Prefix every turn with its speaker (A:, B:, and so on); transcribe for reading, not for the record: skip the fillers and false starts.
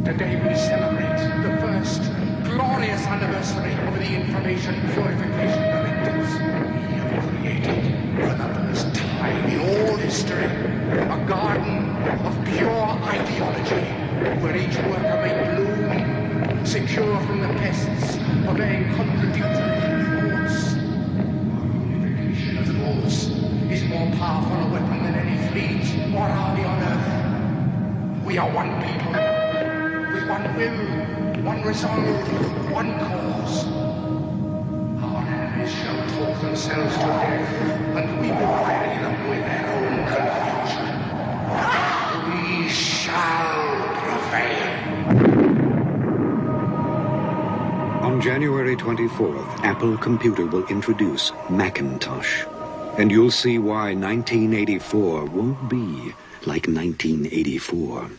A: Today we celebrate the first glorious anniversary of the Information Purification Directives. We have created, for the first time in all history, a garden of pure ideology, where each worker may bloom, secure from the pests, obeying contradictory reports. Our unification of laws is more powerful a weapon than any fleet or army on earth. We are one people, with one will, one resolve, one cause. Our enemies shall talk themselves to death, and we will bury them with their own confusion. We shall prevail.
B: On January 24th, Apple Computer will introduce Macintosh. And you'll see why 1984 won't be like 1984.